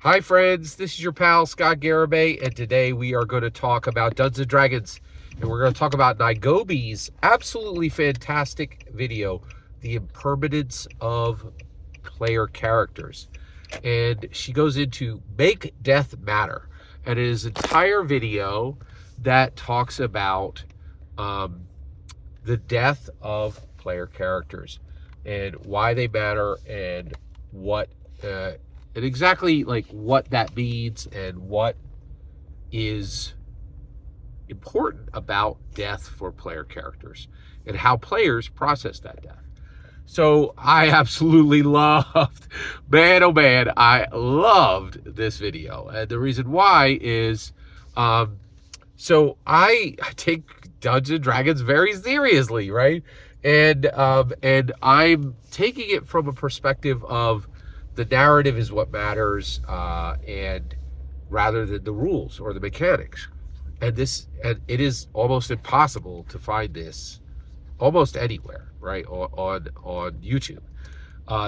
Hi friends, this is your pal Scott Garibay, and today we are going to talk about Dungeons & Dragons, and we're going to talk about Knigobi's absolutely fantastic video, The Impermanence of Player Characters. And she goes into Make Death Matter, and it is an entire video that talks about um, the death of player characters and why they matter and what uh, and exactly like what that means and what is important about death for player characters and how players process that death. So I absolutely loved, man, oh man, I loved this video. And the reason why is, um, so I take Dungeons and Dragons very seriously, right? And I'm taking it from a perspective of the narrative is what matters, and rather than the rules or the mechanics. And it is almost impossible to find this almost anywhere, right? On YouTube.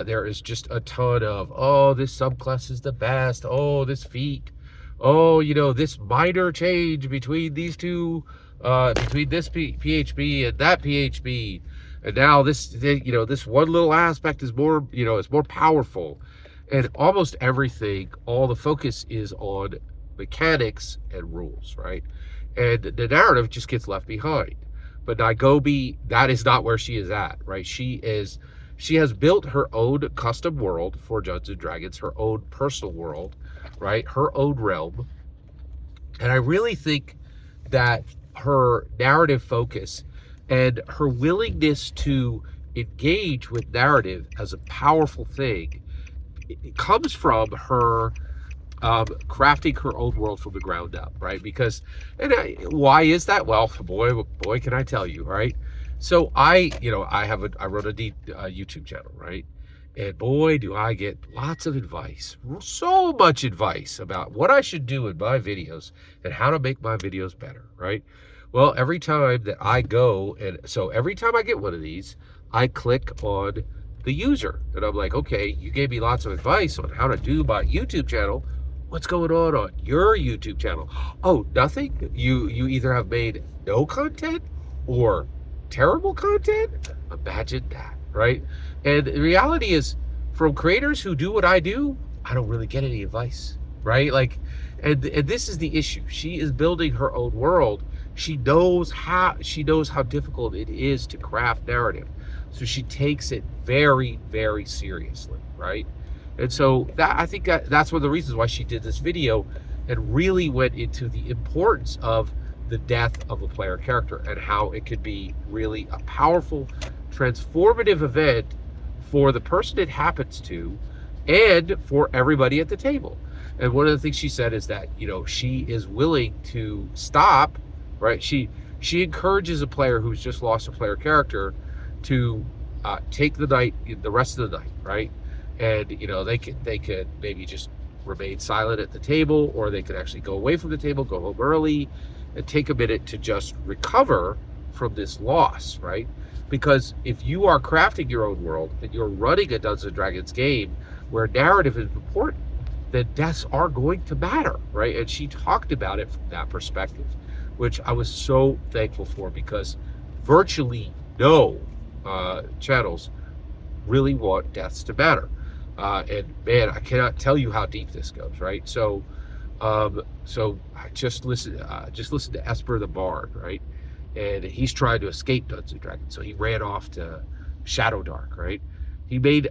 There is just a ton of, oh, this subclass is the best. Oh, this feat. Oh, this minor change between these two, between this PHB and that PHB. And now this one little aspect is more, it's more powerful. And almost everything, all the focus is on mechanics and rules, right? And the narrative just gets left behind. But Knigobi, that is not where she is at, right? She has built her own custom world for Dungeons and Dragons, her own personal world, right? Her own realm. And I really think that her narrative focus and her willingness to engage with narrative as a powerful thing, it comes from her crafting her own world from the ground up, right? Because, why is that? Well, boy, can I tell you, right? So I run a YouTube channel, right? And boy, do I get lots of advice, so much advice about what I should do in my videos and how to make my videos better, right? Well, every time that I go, and so every time I get one of these, I click on the user and I'm like, okay, you gave me lots of advice on how to do my YouTube channel. What's going on your YouTube channel? Oh, nothing? You either have made no content or terrible content? Imagine that, right? And the reality is, from creators who do what I do, I don't really get any advice, right? Like, and this is the issue. She is building her own world. She knows how difficult it is to craft narrative. So she takes it very, very seriously, right? And so I think that's one of the reasons why she did this video and really went into the importance of the death of a player character and how it could be really a powerful, transformative event for the person it happens to and for everybody at the table. And one of the things she said is that, she is willing to stop, right? She encourages a player who's just lost a player character to take the rest of the night, right? And they could maybe just remain silent at the table, or they could actually go away from the table, go home early, and take a minute to just recover from this loss, right? Because if you are crafting your own world and you're running a Dungeons and Dragons game where narrative is important, then deaths are going to matter, right? And she talked about it from that perspective, which I was so thankful for, because virtually no channels really want deaths to matter. And man, I cannot tell you how deep this goes, right? So I just listened to Esper the Bard, right? And he's trying to escape Dungeons and Dragons, so he ran off to Shadowdark, right? He made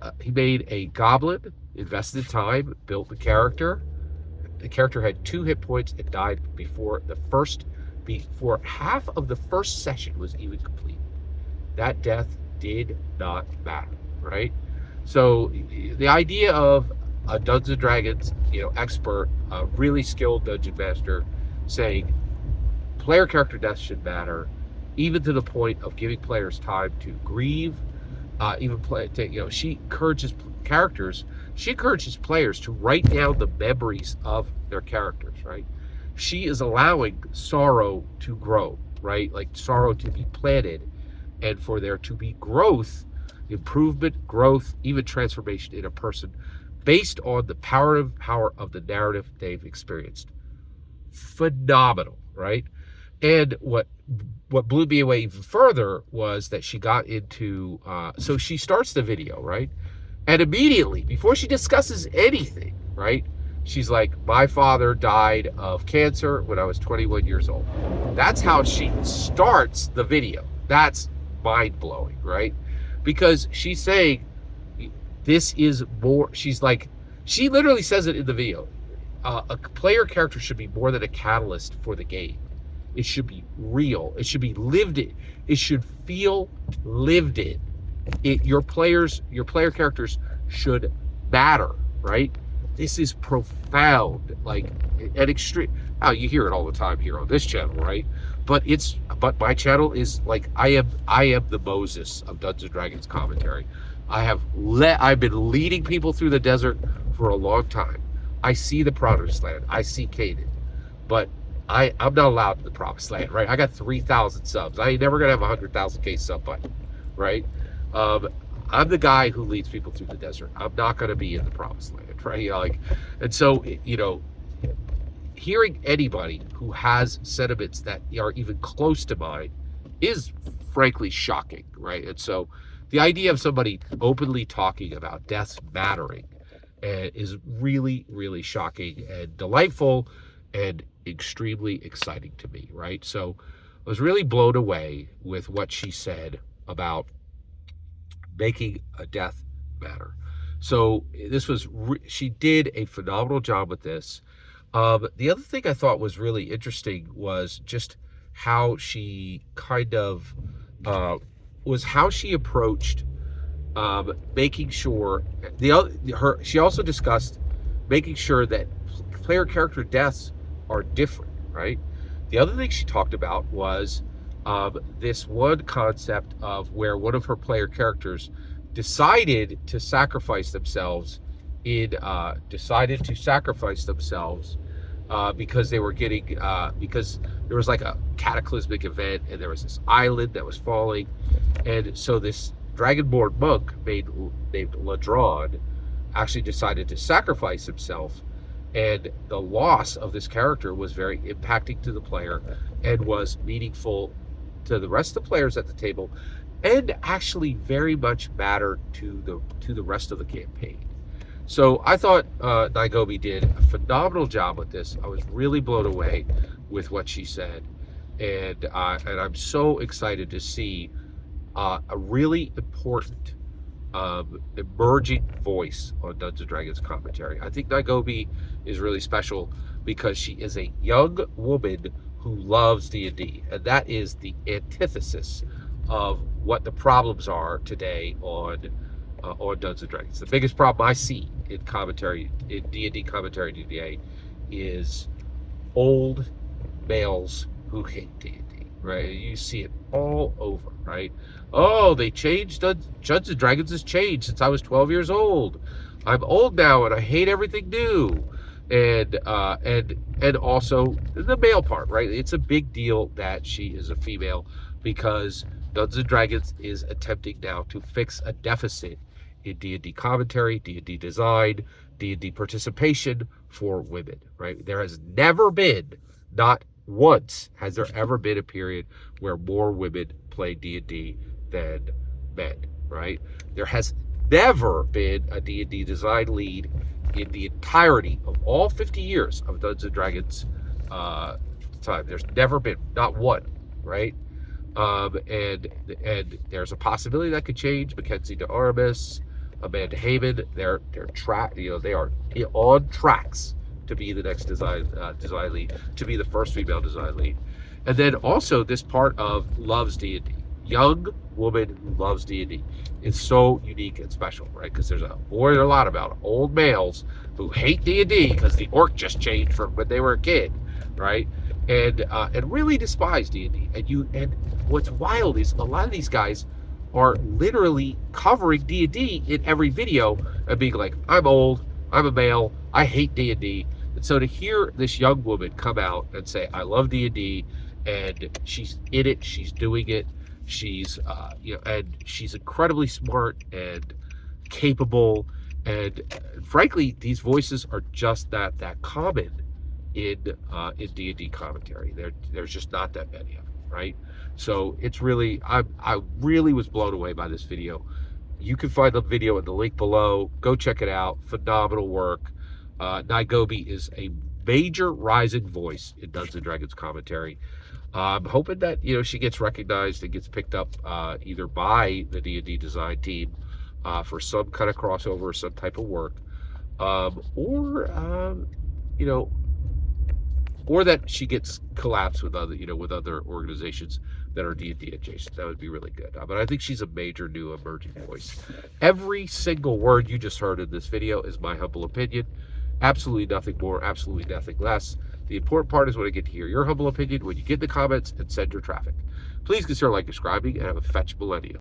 a goblin, invested time, built the character. The character had 2 hit points and died before half of the first session was even complete. That death did not matter, right? So the idea of a Dungeons and Dragons, expert, a really skilled dungeon master, saying player character death should matter, even to the point of giving players time to grieve, she encourages players to write down the memories of their characters, right? She is allowing sorrow to grow, right? Like sorrow to be planted, and for there to be growth, improvement, growth, even transformation in a person based on the power of the narrative they've experienced. Phenomenal, right? And what blew me away even further was that she got into so she starts the video, right? And immediately, before she discusses anything, right, she's like, my father died of cancer when I was 21 years old. That's how she starts the video. That's mind-blowing, right? Because she's saying, this is more, she's like, she literally says it in the video. A player character should be more than a catalyst for the game. It should be real. It should be lived in. It should feel lived in. Your player characters should matter, right? This is profound, like an extreme. Oh, you hear it all the time here on this channel, right? But my channel is like, I am the Moses of Dungeons and Dragons commentary. I've been leading people through the desert for a long time. I see the promised land. I see Canaan, but I'm not allowed in the promised land, right? I got 3,000 subs. I ain't never gonna have 100,000K sub button, right? I'm the guy who leads people through the desert. I'm not gonna be in the promised land, right? And so, hearing anybody who has sentiments that are even close to mine is frankly shocking, right? And so, the idea of somebody openly talking about deaths mattering is really, really shocking and delightful and extremely exciting to me, right? So I was really blown away with what she said about making a death matter. So she did a phenomenal job with this. The other thing I thought was really interesting was just how she kind of how she approached making sure she also discussed making sure that player character deaths are different, right? The other thing she talked about was this one concept of where one of her player characters decided to sacrifice themselves because they were getting because there was like a cataclysmic event and there was this island that was falling, and so this dragonborn monk named Ladron actually decided to sacrifice himself, and the loss of this character was very impacting to the player and was meaningful to the rest of the players at the table, and actually very much mattered to the rest of the campaign. So I thought Knigobi did a phenomenal job with this. I was really blown away with what she said, and I'm so excited to see a really important emerging voice on Dungeons and Dragons commentary. I think Knigobi is really special because she is a young woman who loves D&D, and that is the antithesis of what the problems are today on Dungeons and Dragons. The biggest problem I see in commentary, in D&D commentary today, is old males who hate D&D, right? You see it all over, right? Oh, they changed. Dungeons and Dragons has changed since I was 12 years old. I'm old now and I hate everything new. And also the male part, right? It's a big deal that she is a female because Dungeons and Dragons is attempting now to fix a deficit in D&D commentary, D&D design, D&D participation for women, right? There has never been, not once has there ever been a period where more women play D&D than men, right? There has never been a D&D design lead in the entirety of all 50 years of Dungeons and Dragons time. There's never been, not one, right? And there's a possibility that could change. Mackenzie de Aramis, Amanda Heyman, they are on tracks to be the next design lead, to be the first female design lead. And then also this part of loves D&D. Young woman who loves D&D. It's so unique and special, right? Because there's a lot about old males who hate D&D because the orc just changed from when they were a kid, right? And really despise D&D. And what's wild is a lot of these guys are literally covering D&D in every video and being like, I'm old, I'm a male, I hate D&D. And so to hear this young woman come out and say, I love D&D, and she's in it, she's doing it, she's and she's incredibly smart and capable, And frankly, these voices are just not that common in D&D commentary. There's just not that many of them, right? So it's really, I really was blown away by this video. You can find the video in the link below. Go check it out. Phenomenal work. Knigobi is a major rising voice in Dungeons and Dragons commentary. I'm hoping that she gets recognized and gets picked up either by the D&D design team for some kind of crossover or some type of work, you know, or that she gets collabs with other organizations that are D&D adjacent. That would be really good. But I think she's a major new emerging voice. Every single word you just heard in this video is my humble opinion. Absolutely nothing more, absolutely nothing less. The important part is when I get to hear your humble opinion, when you get in the comments and send your traffic. Please consider like, subscribing, and have a fetch millennium.